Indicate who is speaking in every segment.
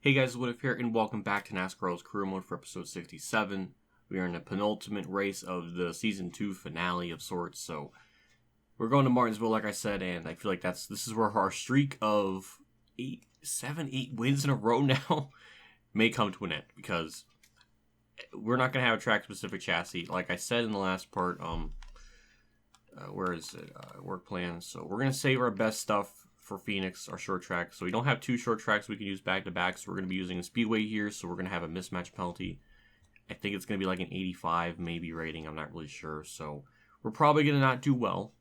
Speaker 1: Hey guys, WhatiF here, and welcome back to NASCAR's Career Mode for episode 67. We are in the penultimate race of the Season 2 finale of sorts, so we're going to Martinsville, like I said, and I feel like this is where our streak of 8 wins in a row now may come to an end, because we're not going to have a track-specific chassis. Like I said in the last part, where is it? Work plan. So we're going to save our best stuff for Phoenix, our short track. So we don't have two short tracks we can use back to back, so we're going to be using a speedway here, so we're going to have a mismatch penalty. I think it's going to be like an 85 maybe rating, I'm not really sure. So we're probably going to not do well,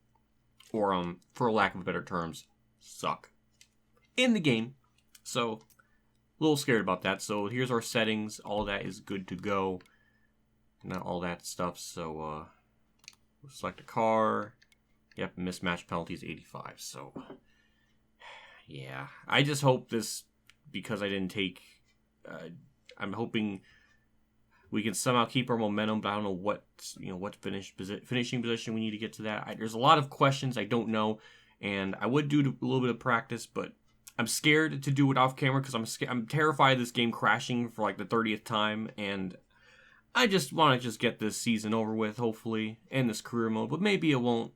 Speaker 1: or for lack of better terms, suck in the game. So a little scared about that. So here's our settings. All that is good to go. Not all that stuff. So we'll select a car. Yep, mismatch penalty is 85. So yeah, I just hope this, because I didn't take, I'm hoping we can somehow keep our momentum, but I don't know what finishing position we need to get to that. There's a lot of questions I don't know, and I would do a little bit of practice, but I'm scared to do it off camera because I'm terrified of this game crashing for like the 30th time, and I just want to get this season over with, hopefully, and this career mode, but maybe it won't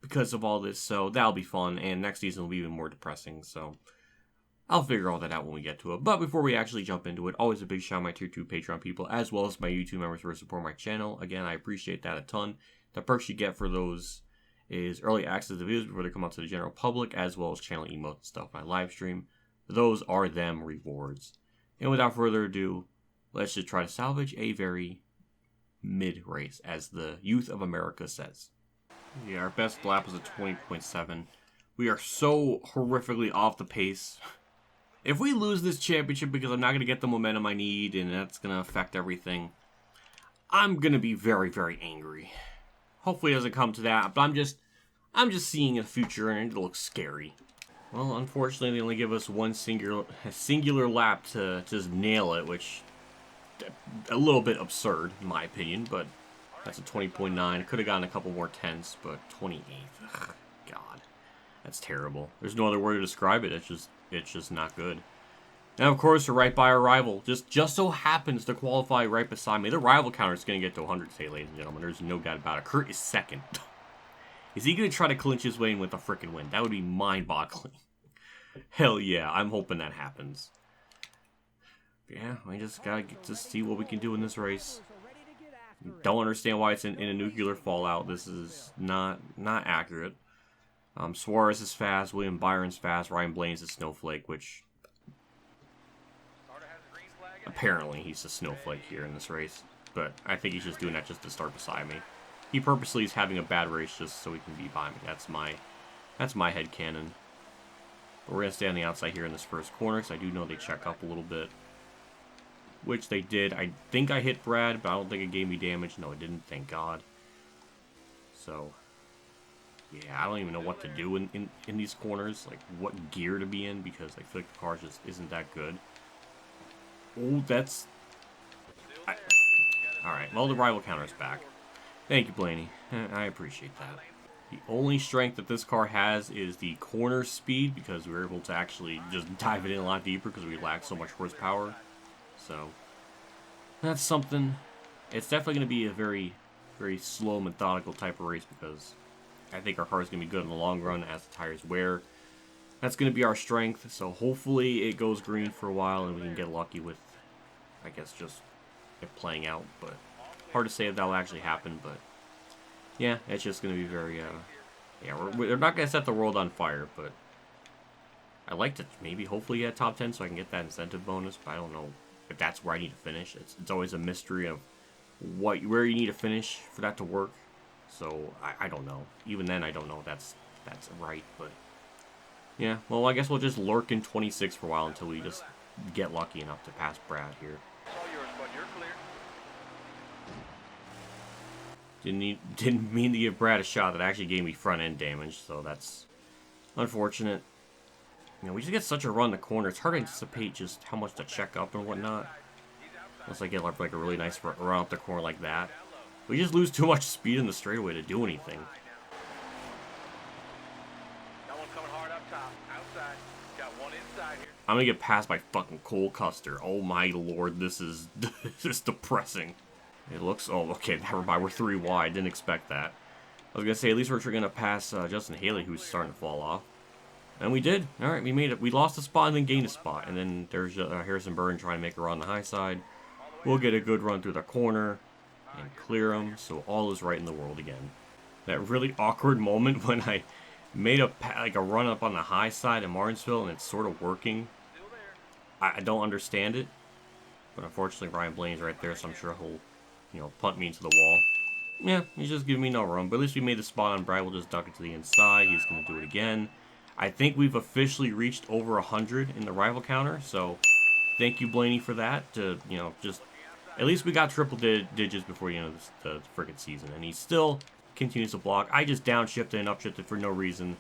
Speaker 1: because of all this, so that'll be fun, and next season will be even more depressing, so I'll figure all that out when we get to it. But before we actually jump into it, always a big shout out to my Tier 2 Patreon people, as well as my YouTube members who support my channel. Again, I appreciate that a ton. The perks you get for those is early access to videos before they come out to the general public, as well as channel emotes and stuff when I live stream. Those are them rewards. And without further ado, let's just try to salvage a very mid-race, as the youth of America says. Yeah, our best lap was a 20.7. We are so horrifically off the pace. If we lose this championship because I'm not going to get the momentum I need and that's going to affect everything, I'm going to be very, very angry. Hopefully it doesn't come to that, but I'm just seeing a future and it looks scary. Well, unfortunately, they only give us one singular lap to just nail it, which a little bit absurd, in my opinion, but that's a 20.9. I could have gotten a couple more tenths, but 28th. Ugh, God, that's terrible. There's no other word to describe it. It's just not good. And of course, we're right by our rival. Just so happens to qualify right beside me. The rival counter is going to get to 100 today, ladies and gentlemen. There's no doubt about it. Kurt is second. Is he going to try to clinch his way in with a freaking win? That would be mind-boggling. Hell yeah, I'm hoping that happens. Yeah, I just gotta get to see what we can do in this race. Don't understand why it's in a nuclear fallout. This is not accurate. Suarez is fast, William Byron's fast, Ryan Blaney's a snowflake, which apparently he's a snowflake here in this race. But I think he's just doing that just to start beside me. He purposely is having a bad race just so he can be by me. That's my headcanon. But we're gonna stay on the outside here in this first corner, because I do know they check up a little bit. Which they did. I think I hit Brad, but I don't think it gave me damage. No, it didn't, thank God. So, yeah, I don't even know what to do in these corners. Like, what gear to be in, because I feel like the car just isn't that good. Oh, that's... Alright, well, the rival counter is back. Thank you, Blaney. I appreciate that. The only strength that this car has is the corner speed, because we were able to actually just dive it in a lot deeper because we lack so much horsepower. So, that's something. It's definitely going to be a very, very slow, methodical type of race, because I think our car is going to be good in the long run as the tires wear. That's going to be our strength, so hopefully it goes green for a while and we can get lucky with, I guess, just it playing out. But hard to say if that'll actually happen, but yeah, it's just going to be very, yeah, we're not going to set the world on fire, but I'd like to maybe hopefully get top 10 so I can get that incentive bonus, but I don't know if that's where I need to finish. It's always a mystery of where you need to finish for that to work. So I don't know. Even then, I don't know if that's right. But yeah, well, I guess we'll just lurk in 26 for a while until we just get lucky enough to pass Brad here. Didn't mean to give Brad a shot. That actually gave me front end damage. So that's unfortunate. You know, we just get such a run in the corner. It's hard to anticipate just how much to check up and whatnot. Unless I get like a really nice run up the corner like that. We just lose too much speed in the straightaway to do anything.
Speaker 2: That one coming hard up top. Outside. Got one inside here.
Speaker 1: I'm gonna get passed by fucking Cole Custer. Oh my lord, this is this is depressing. It looks, oh, okay, never mind, we're 3 wide, didn't expect that. I was gonna say, at least we're gonna pass Justin Haley, who's starting to fall off. And we did. Alright, we made it. We lost a spot and then gained a spot. And then there's Harrison Burton trying to make a run on the high side. We'll get a good run through the corner and clear him, so all is right in the world again. That really awkward moment when I made a run up on the high side in Martinsville and it's sort of working. I don't understand it, but unfortunately Ryan Blaney's right there, so I'm sure he'll, you know, punt me into the wall. Yeah, he's just giving me no room, but at least we made the spot on Brad. We'll just duck it to the inside. He's going to do it again. I think we've officially reached over 100 in the rival counter, so thank you, Blaney, for that. To, you know, just at least we got triple digits before, you know, the friggin' season, and he still continues to block. I just downshifted and upshifted for no reason.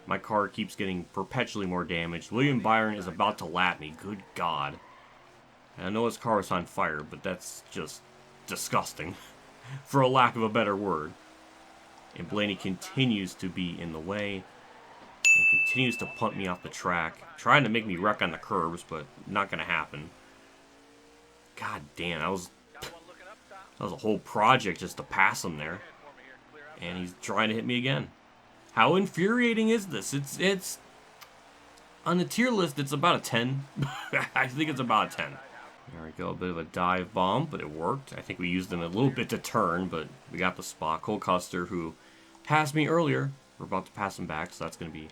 Speaker 1: My car keeps getting perpetually more damaged. William Byron is about to lap me. Good God. And I know his car is on fire, but that's just disgusting, for a lack of a better word. And Blaney continues to be in the way and continues to punt me off the track, trying to make me wreck on the curbs, but not going to happen. God damn, that was a whole project just to pass him there. And he's trying to hit me again. How infuriating is this? It's on the tier list, it's about a 10. I think it's about a 10. There we go, a bit of a dive bomb, but it worked. I think we used him a little bit to turn, but we got the spot. Cole Custer, who passed me earlier, we're about to pass him back, so that's going to be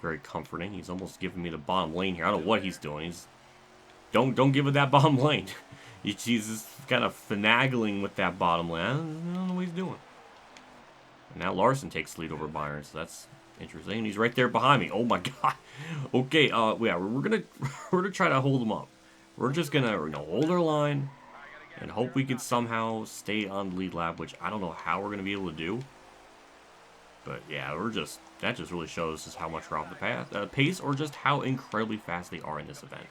Speaker 1: very comforting. He's almost giving me the bottom lane here. I don't know what he's doing. He's don't give it that bottom lane. He's just kind of finagling with that bottom lane. I don't know what he's doing. And now Larson takes lead over Byron, so that's interesting. He's right there behind me. Oh my God. Okay, yeah, we're gonna try to hold him up. We're just gonna, you know, hold our line and hope we can somehow stay on the lead lap, which I don't know how we're gonna be able to do. But yeah, that just really shows just how much we're off the pace, or just how incredibly fast they are in this event.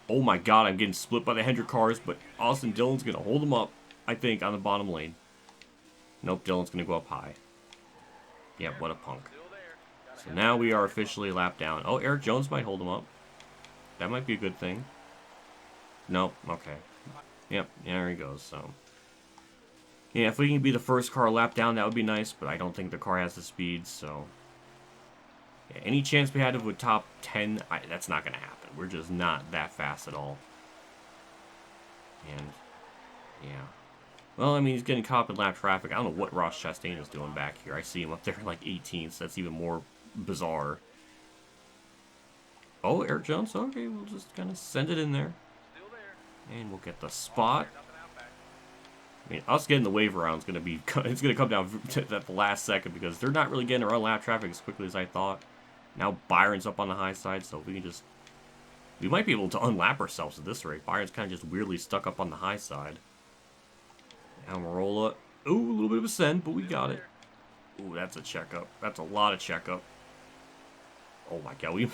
Speaker 1: Oh my God, I'm getting split by the Hendrick cars, but Austin Dillon's gonna hold him up, I think, on the bottom lane. Nope, Dillon's gonna go up high. Yeah, what a punk. So now we are officially lapped down. Oh, Eric Jones might hold him up. That might be a good thing. Nope, okay. Yep, there he goes, so. Yeah, if we can be the first car lapped down, that would be nice, but I don't think the car has the speed, so. Yeah, any chance we had of a top 10, that's not going to happen. We're just not that fast at all. And, yeah. Well, I mean, he's getting caught in lap traffic. I don't know what Ross Chastain is doing back here. I see him up there like 18th, so that's even more bizarre. Oh, Eric Jones? Okay, we'll just kind of send it in there. And we'll get the spot. I mean, us getting the wave around is going to be, it's going to come down at the last second because they're not really getting around lap traffic as quickly as I thought. Now Byron's up on the high side, so we can just, we might be able to unlap ourselves at this rate. Byron's kind of just weirdly stuck up on the high side. Almirola, ooh, a little bit of a send, but we got it. Ooh, that's a checkup. That's a lot of checkup. Oh my God,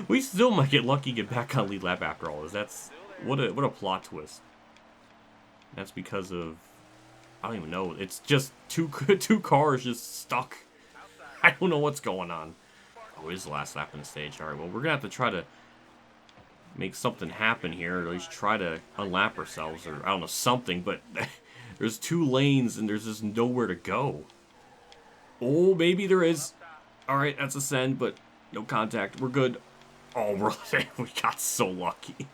Speaker 1: we still might get lucky and get back on lead lap after all this. That's, what a plot twist. That's because of, I don't even know. It's just two cars just stuck. I don't know what's going on. Oh, it is the last lap in the stage. All right, well, we're going to have to try to make something happen here, or at least try to unlap ourselves, or I don't know, something, but there's 2 lanes and there's just nowhere to go. Oh, maybe there is. All right, that's a send, but no contact. We're good. Oh, we got so lucky.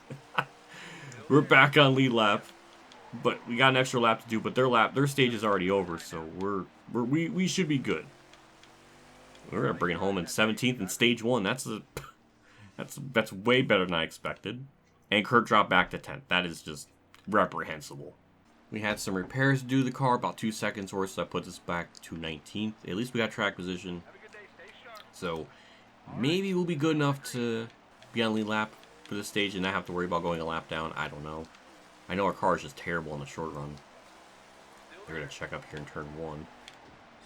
Speaker 1: We're back on lead lap. But we got an extra lap to do, but their stage is already over, so we should be good. We're gonna bring it home in 17th in stage 1. That's way better than I expected. And Kurt dropped back to 10th. That is just reprehensible. We had some repairs to do to the car, about 2 seconds worth, so that puts us back to 19th. At least we got track position. So maybe we'll be good enough to be on lead lap for this stage and not have to worry about going a lap down. I don't know. I know our car is just terrible in the short run. They're going to check up here in turn 1.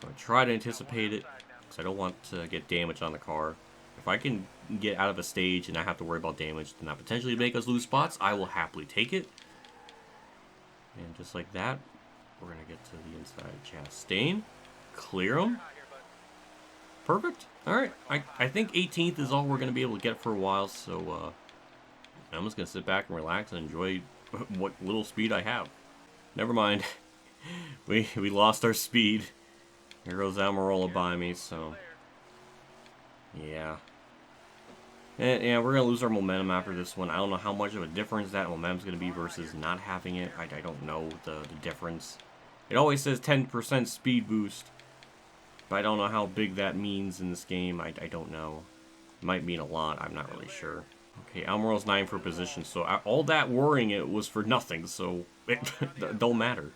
Speaker 1: So I try to anticipate it, because I don't want to get damage on the car. If I can get out of a stage and not have to worry about damage to not potentially make us lose spots, I will happily take it. And just like that, we're going to get to the inside Chastain. Clear him. Perfect. All right. I think 18th is all we're going to be able to get for a while, so I'm just going to sit back and relax and enjoy what little speed I have. Never mind. we lost our speed. Here goes Almirola by me, so yeah. And, yeah, we're going to lose our momentum after this one. I don't know how much of a difference that momentum's going to be versus not having it. I don't know the difference. It always says 10% speed boost, but I don't know how big that means in this game. I don't know. It might mean a lot. I'm not really sure. Okay, Almirola's 9 for position, so all that worrying it was for nothing, so it don't matter.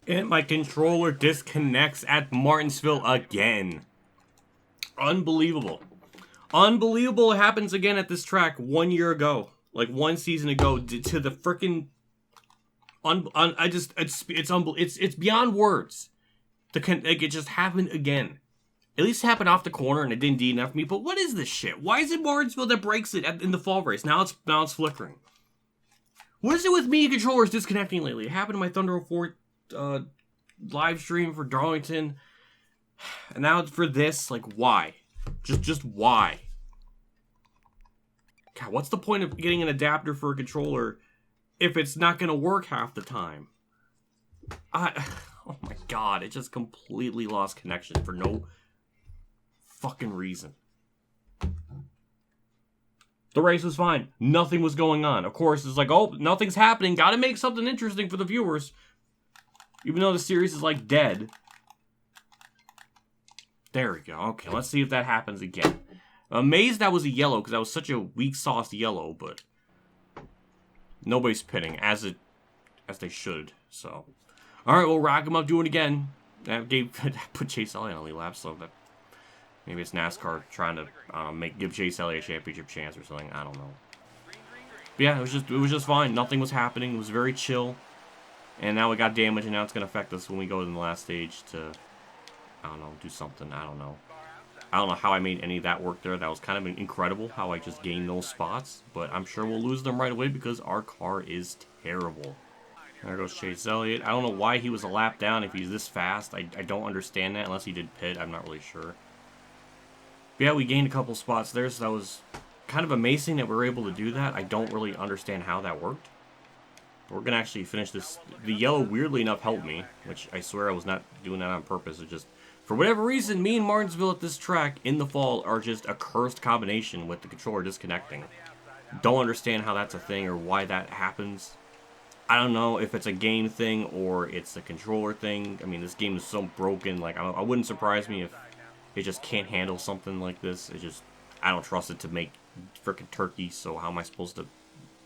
Speaker 1: And my controller disconnects at Martinsville again. Unbelievable. Unbelievable. It happens again at this track 1 year ago. Like 1 season ago to the freaking... It's beyond words. Like, it just happened again. At least it happened off the corner and it didn't DNF me. But what is this shit? Why is it Martinsville that breaks it in the fall race? Now it's flickering. What is it with me and controllers disconnecting lately? It happened to my Thunder 04 live stream for Darlington, and now it's for this. Like, why? Just why? God, what's the point of getting an adapter for a controller if it's not gonna work half the time? Oh my god, it just completely lost connection for no fucking reason. The race was fine. Nothing was going on. Of course, it's like, oh, nothing's happening. Gotta make something interesting for the viewers. Even though the series is, like, dead. There we go. Okay, let's see if that happens again. I'm amazed that was a yellow, because that was such a weak-sauced yellow, but... nobody's pitting, as they should, so... Alright, we'll rack him up, do it again. That put Chase Elliott on the lap, so that... maybe it's NASCAR trying to give Chase Elliott a championship chance or something, I don't know. But yeah, it was just fine. Nothing was happening, it was very chill. And now we got damage, and now it's going to affect us when we go to the last stage to, I don't know, do something. I don't know. I don't know how I made any of that work there. That was kind of incredible how I just gained those spots. But I'm sure we'll lose them right away because our car is terrible. There goes Chase Elliott. I don't know why he was a lap down if he's this fast. I don't understand that unless he did pit. I'm not really sure. But yeah, we gained a couple spots there, so that was kind of amazing that we were able to do that. I don't really understand how that worked. We're going to actually finish this. The yellow, weirdly enough, helped me, which I swear I was not doing that on purpose. It just, for whatever reason, me and Martinsville at this track in the fall are just a cursed combination with the controller disconnecting. Don't understand how that's a thing or why that happens. I don't know if it's a game thing or it's a controller thing. I mean, this game is so broken. Like, I wouldn't surprise me if it just can't handle something like this. It just, I don't trust it to make frickin' turkey, so how am I supposed to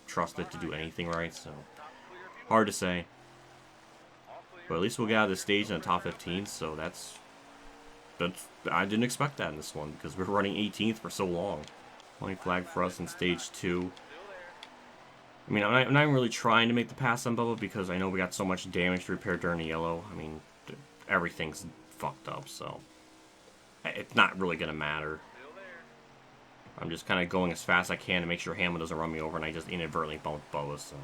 Speaker 1: trust it to do anything right? So... hard to say. But at least we'll get out of this stage in the top 15, so that's I didn't expect that in this one, because we were running 18th for so long. Only flag for us in stage 2. I mean, I'm not even really trying to make the pass on Bubba, because I know we got so much damage to repair during the yellow. I mean, everything's fucked up, so it's not really going to matter. I'm just kind of going as fast as I can to make sure Harman doesn't run me over, and I just inadvertently bumped Bubba, so...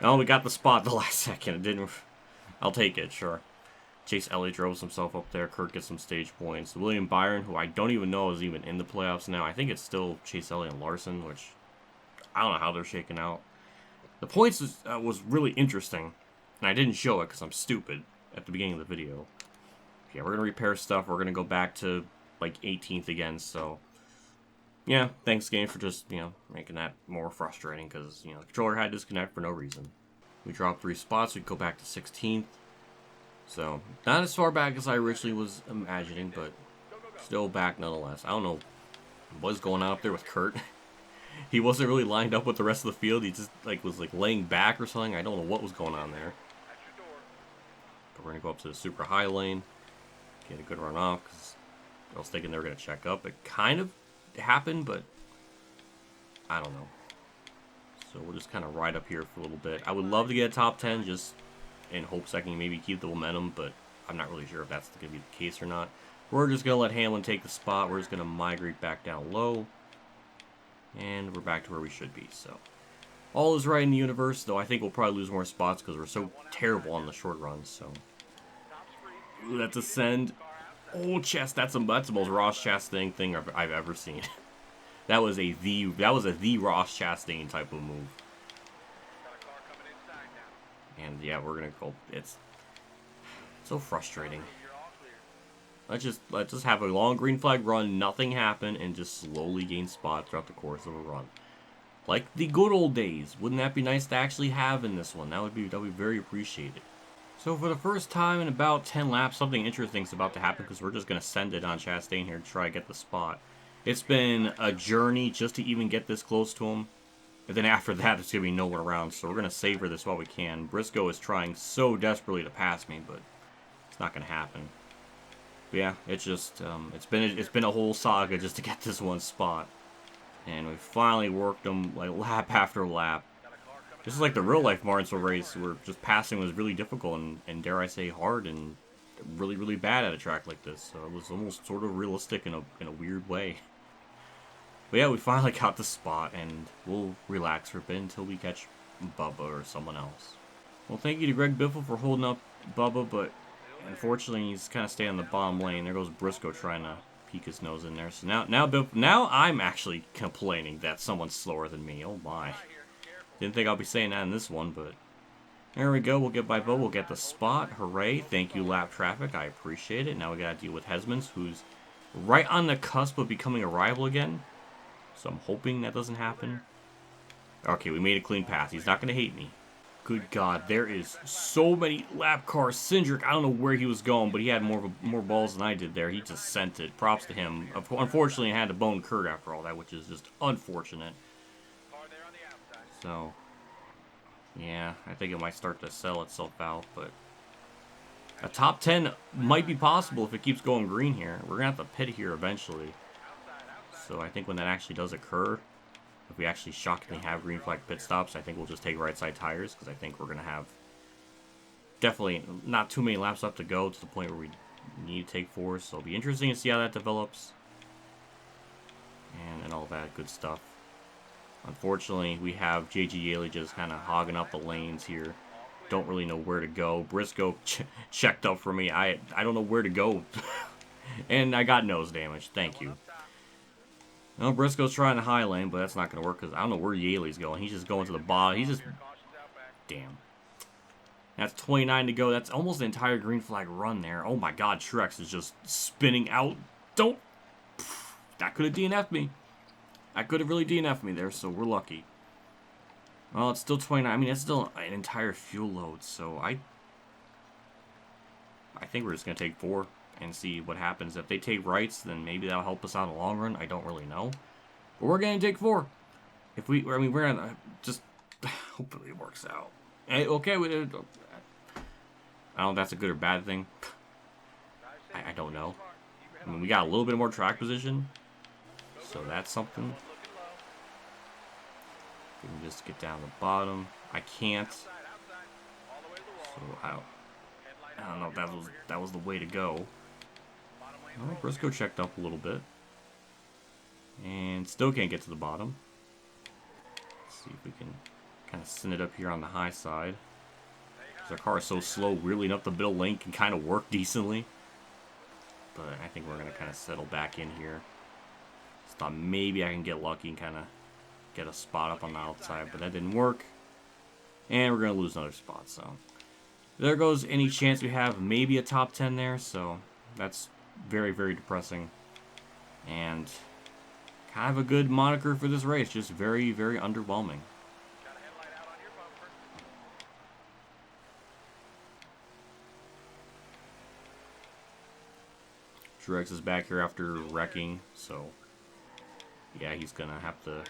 Speaker 1: oh, we got the spot the last second. It didn't... I'll take it, sure. Chase Elliott drove himself up there. Kurt gets some stage points. William Byron, who I don't even know is even in the playoffs now. I think it's still Chase Elliott and Larson, which... I don't know how they're shaking out. The points was really interesting. And I didn't show it because I'm stupid at the beginning of the video. Yeah, we're going to repair stuff. We're going to go back to, like, 18th again, so... yeah, thanks game for just, making that more frustrating because, the controller had to disconnect for no reason. We dropped 3 spots, we go back to 16th. So, not as far back as I originally was imagining, but still back nonetheless. I don't know what's going on up there with Kurt. He wasn't really lined up with the rest of the field, he just, was laying back or something. I don't know what was going on there. But we're going to go up to the super high lane, get a good run off, because I was thinking they were going to check up. It kind of happened, but I don't know. So we'll just kind of ride up here for a little bit. I would love to get a top 10 just in hopes I can maybe keep the momentum, but I'm not really sure if that's going to be the case or not. We're just going to let Hellman take the spot. We're just going to migrate back down low. And we're back to where we should be. So all is right in the universe, though I think we'll probably lose more spots because we're so terrible on the short runs, so. Ooh, that's a send. Oh, Chest, that's the most Ross Chastain thing I've ever seen. That was a the Ross Chastain type of move. And yeah, we're gonna go. It's so frustrating. Let's just have a long green flag run, nothing happen, and just slowly gain spots throughout the course of a run. Like the good old days. Wouldn't that be nice to actually have in this one? That would be very appreciated. So for the first time in about 10 laps, something interesting is about to happen because we're just going to send it on Chastain here to try to get the spot. It's been a journey just to even get this close to him. And then after that, it's going to be nowhere around. So we're going to savor this while we can. Briscoe is trying so desperately to pass me, but it's not going to happen. But yeah, it's just it's been a whole saga just to get this one spot, and we finally worked them like lap after lap. This is like the real life Martinsville race where just passing was really difficult and dare I say hard and really bad at a track like this. So it was almost sort of realistic in a weird way. But yeah, we finally got the spot, and we'll relax for a bit until we catch Bubba or someone else. Well, thank you to Greg Biffle for holding up Bubba, but unfortunately, he's kind of staying in the bottom lane. There goes Briscoe trying to peek his nose in there. So now I'm actually complaining that someone's slower than me. Oh my. Didn't think I'll be saying that in this one, but there we go. We'll get by Bo. We'll get the spot. Hooray. Thank you, Lap Traffic. I appreciate it. Now we got to deal with Hesmans, who's right on the cusp of becoming a rival again. So I'm hoping that doesn't happen. Okay, we made a clean pass. He's not going to hate me. Good God, there is so many lap cars. Cindric, I don't know where he was going, but he had more balls than I did there. He just sent it. Props to him. Unfortunately, I had to bone Kurt after all that, which is just unfortunate. So, yeah, I think it might start to sell itself out, but a top 10 might be possible if it keeps going green here. We're going to have to pit here eventually. So I think when that actually does occur, if we actually shockingly have green flag pit stops, I think we'll just take right side tires, because I think we're going to have definitely not too many laps left to go to the point where we need to take fours. So it'll be interesting to see how that develops. And all that good stuff. Unfortunately, we have JG Yaley just kind of hogging up the lanes here. Don't really know where to go. Briscoe checked up for me. I don't know where to go. And I got nose damage. Thank you. No, Briscoe's trying to high lane, but that's not going to work because I don't know where Yaley's going. He's just going to the bottom. He's just... Damn. That's 29 to go. That's almost the entire green flag run there. Oh my God, Trex is just spinning out. Don't... That could have DNF'd me. That could have really DNF'd me there, so we're lucky. Well, it's still 29. I mean, it's still an entire fuel load, so I think we're just going to take 4. And see what happens. If they take rights, then maybe that'll help us out in the long run. I don't really know. But we're going to take 4. If we, I mean, we're going to just, hopefully it works out. Okay, I don't know if that's a good or bad thing. I don't know. I mean, we got a little bit more track position. So that's something. We can just get down the bottom. I can't. So I don't know if that was the way to go. Well, Briscoe checked up a little bit. And still can't get to the bottom. Let's see if we can kind of send it up here on the high side. Because our car is so slow, weirdly enough, the middle lane can kind of work decently. But I think we're going to kind of settle back in here. Just thought maybe I can get lucky and kind of get a spot up on the outside. But that didn't work. And we're going to lose another spot. So there goes any chance we have maybe a top 10 there. So that's very depressing, and kind of a good moniker for this race. Just very underwhelming. Truex is back here after wrecking, so yeah, he's gonna have to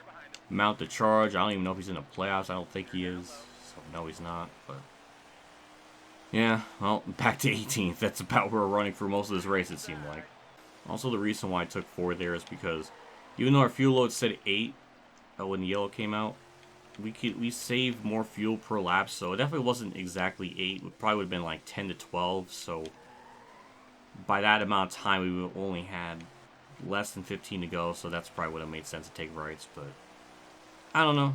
Speaker 1: mount the charge. I don't even know if he's in the playoffs. I don't think he is, so no, he's not. But yeah, well, back to 18th. That's about where we're running for most of this race, it seemed like. Also, the reason why I took 4 there is because even though our fuel load said 8 when the yellow came out, we saved more fuel per lap, so it definitely wasn't exactly 8. It probably would have been like 10 to 12, so by that amount of time, we only had less than 15 to go, so that's probably what it made sense to take rights, but I don't know.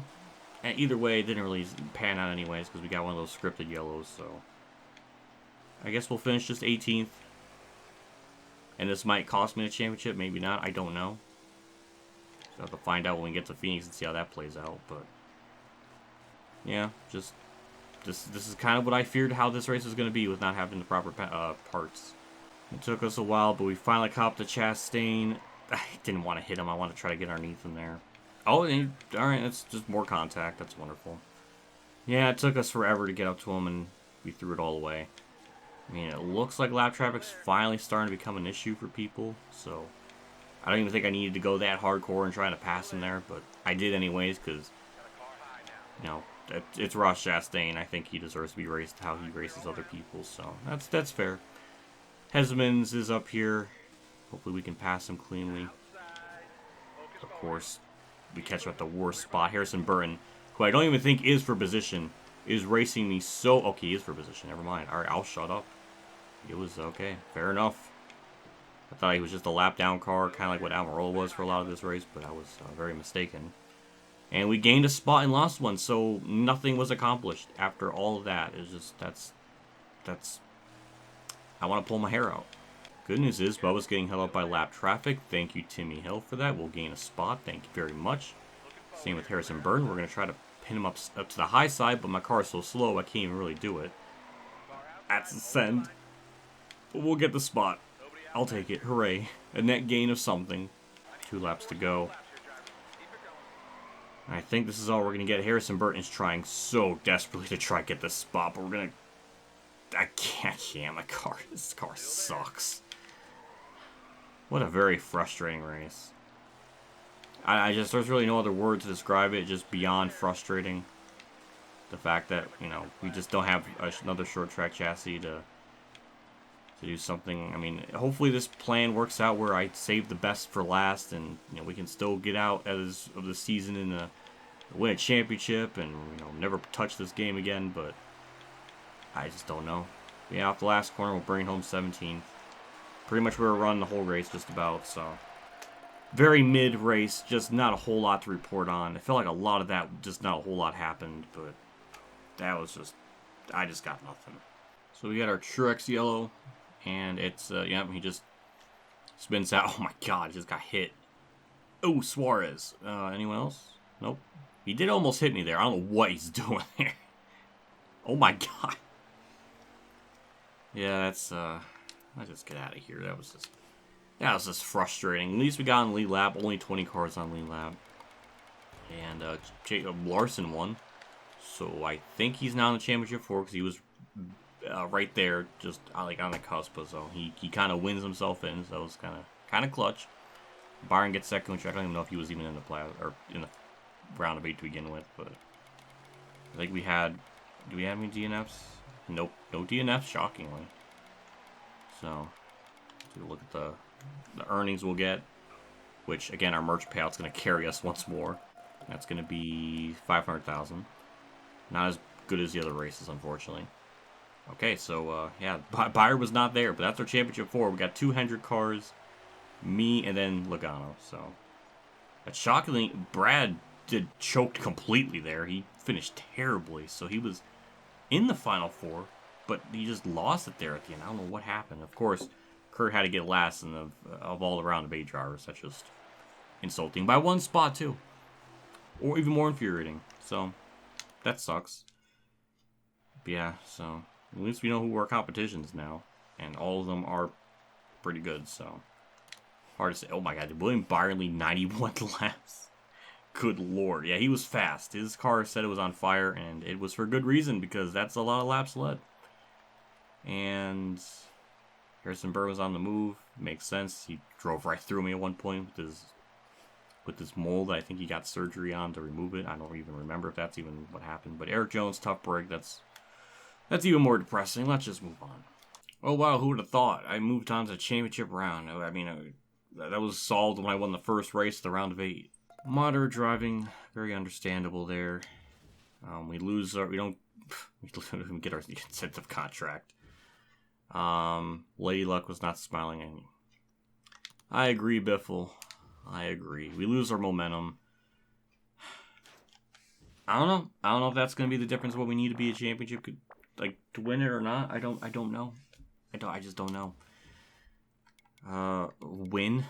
Speaker 1: And either way, it didn't really pan out anyways because we got one of those scripted yellows, so I guess we'll finish just 18th. And this might cost me the championship, maybe not, I don't know. So I'll have to find out when we get to Phoenix and see how that plays out, but yeah, just this is kind of what I feared how this race was going to be with not having the proper parts. It took us a while, but we finally caught the Chastain. I didn't want to hit him, I want to try to get underneath him there. Oh, alright, that's just more contact, that's wonderful. Yeah, it took us forever to get up to him, and we threw it all away. I mean, it looks like lap traffic's finally starting to become an issue for people, so I don't even think I needed to go that hardcore and trying to pass him there, but I did anyways, because, you know, it's Ross Chastain. I think he deserves to be raced how he races other people, so that's fair. Hellman's is up here. Hopefully we can pass him cleanly. Of course, we catch him at the worst spot. Harrison Burton, who I don't even think is for position, is racing me so... Okay, he is for position. Never mind. Alright, I'll shut up. It was okay. Fair enough. I thought he was just a lap down car, kind of like what Almirola was for a lot of this race, but I was very mistaken. And we gained a spot and lost one, so nothing was accomplished after all of that. It's just, that's... I want to pull my hair out. Good news is, Bubba's getting held up by lap traffic. Thank you, Timmy Hill, for that. We'll gain a spot. Thank you very much. Same with Harrison Burton. We're going to try to pin him up to the high side, but my car is so slow I can't even really do it. That's a send. But we'll get the spot. I'll take it. Hooray. A net gain of something. 2 laps to go. I think this is all we're going to get. Harrison Burton is trying so desperately to try to get this spot, but we're going to... I can't. This car sucks. What a very frustrating race. There's really no other word to describe it, just beyond frustrating. The fact that, you know, we just don't have another short track chassis to do something. I mean, hopefully this plan works out where I save the best for last, and, you know, we can still get out of the season and win a championship, and, you know, never touch this game again, but I just don't know. Yeah, off the last corner, we'll bring home 17th. Pretty much we were running the whole race just about, so. Very mid-race, just not a whole lot to report on. I felt like a lot of that, just not a whole lot happened, but that was just, I just got nothing. So we got our Truex yellow, and it's, yeah, he just spins out. Oh my god, he just got hit. Oh, Suarez. Anyone else? Nope. He did almost hit me there. I don't know what he's doing there. Oh my god. Yeah, that's, I'll just get out of here. That was just frustrating. At least we got on the lead lap. Only 20 cars on the lead lap. And Jacob Larson won. So I think he's now in the championship for because he was right there, just like on the cusp. So he kind of wins himself in. So it was kind of clutch. Byron gets second, which I don't even know if he was even in the round of 8 to begin with. But I think we had. Do we have any DNFs? Nope, no DNFs. Shockingly. So take a look at the earnings we'll get, which again our merch payout's going to carry us once more. That's going to be $500,000. Not as good as the other races, unfortunately. Okay, so yeah, Bayer was not there, but that's our championship 4. We got 200 cars, me and then Logano. So, but shockingly, Brad choked completely there. He finished terribly, so he was in the final 4, but he just lost it there at the end. I don't know what happened. Of course, Kurt had to get last of all the round of 8 drivers. That's just insulting. By 1 spot, too. Or even more infuriating. So, that sucks. But yeah, so at least we know who our competition is now. And all of them are pretty good, so. Hard to say. Oh my god, did William Byron lead 91 laps? Good lord. Yeah, he was fast. His car said it was on fire, and it was for good reason, because that's a lot of laps led. And Harrison Burr was on the move. Makes sense. He drove right through me at one point with his mold. I think he got surgery on to remove it. I don't even remember if that's even what happened. But Eric Jones, tough break. That's even more depressing. Let's just move on. Oh wow, who would have thought? I moved on to the championship round. I mean, that was solved when I won the first race, the round of 8. Moderate driving, very understandable there. We don't get our incentive contract. Lady Luck was not smiling at me. I agree, Biffle. I agree. We lose our momentum. I don't know. I don't know if that's going to be the difference. What we need to be a championship, like to win it or not. I don't know. I just don't know. Win.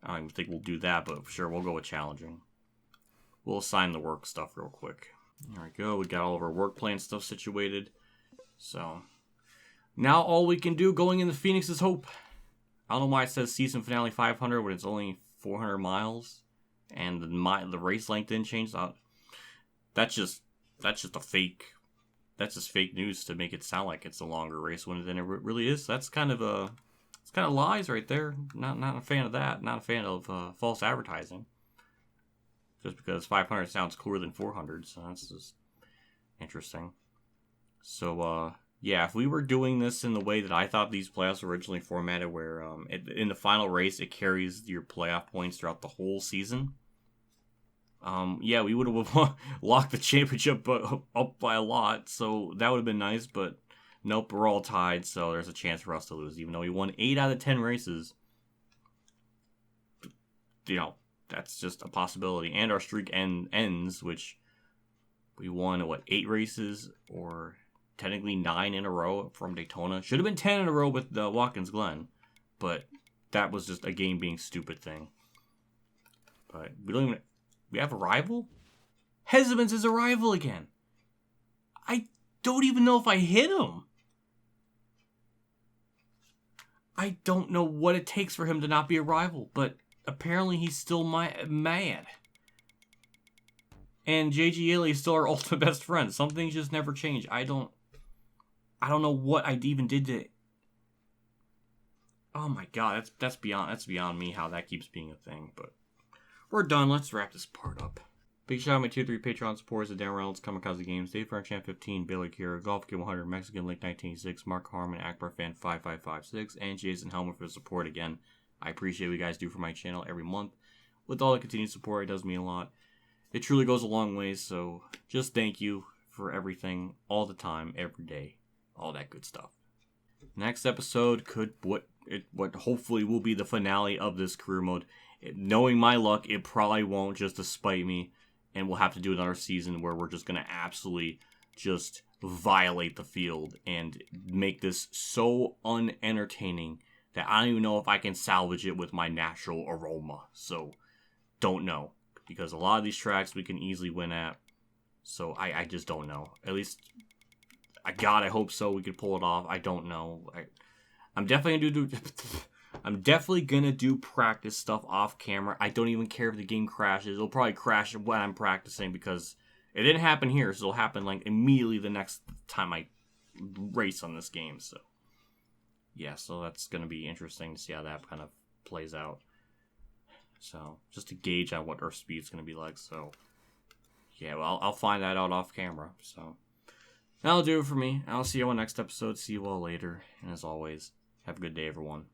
Speaker 1: I don't even think we'll do that, but sure, we'll go with challenging. We'll assign the work stuff real quick. There we go. We got all of our work plan stuff situated. So now all we can do going into Phoenix is hope. I don't know why it says season finale 500 when it's only 400 miles, and the race length didn't change. That's just a fake. That's just fake news to make it sound like it's a longer race than it really is. That's kind of lies right there. Not a fan of that. Not a fan of false advertising. Just because 500 sounds cooler than 400, so that's just interesting. So yeah, if we were doing this in the way that I thought these playoffs were originally formatted, where in the final race it carries your playoff points throughout the whole season. Yeah, we would have locked the championship up by a lot, so that would have been nice, but nope, we're all tied, so there's a chance for us to lose, even though we won 8 out of 10 races. You know, that's just a possibility, and our streak ends, which we won, 8 races, or technically 9 in a row from Daytona. Should have been 10 in a row with Watkins Glen, but that was just a game being stupid thing. But we have a rival? Hezemans is a rival again. I don't even know if I hit him. I don't know what it takes for him to not be a rival, but apparently he's still mad. And JG Yaley is still our ultimate best friend. Some things just never change. I don't know what I even did to. Oh my god, that's beyond me how that keeps being a thing. But we're done. Let's wrap this part up. Big shout out to my tier 3 Patreon supporters: Dan Reynolds, Kamikazegames, DaveFrank 15, Baylor Kira, Golf Kid 100, Mexican Link 1986, Mark Harman, Akbar Fan 5556, and Jason Hellman for the support again. I appreciate what you guys do for my channel every month. With all the continued support, it does mean a lot. It truly goes a long way, so just thank you for everything, all the time, every day, all that good stuff. Next episode what hopefully will be the finale of this career mode. Knowing my luck, it probably won't, just to spite me, and we'll have to do another season where we're just going to absolutely just violate the field and make this so unentertaining that I don't even know if I can salvage it with my natural aroma. So, don't know. Because a lot of these tracks we can easily win at. So, I just don't know. At least, I hope so. We could pull it off. I don't know. I'm definitely gonna do practice stuff off camera. I don't even care if the game crashes. It'll probably crash when I'm practicing because it didn't happen here, so it'll happen like immediately the next time I race on this game. So yeah, so that's gonna be interesting to see how that kind of plays out. So just to gauge on what our speed's gonna be like. So yeah, well, I'll find that out off camera. So that'll do it for me. I'll see you on the next episode. See you all later. And as always, have a good day, everyone.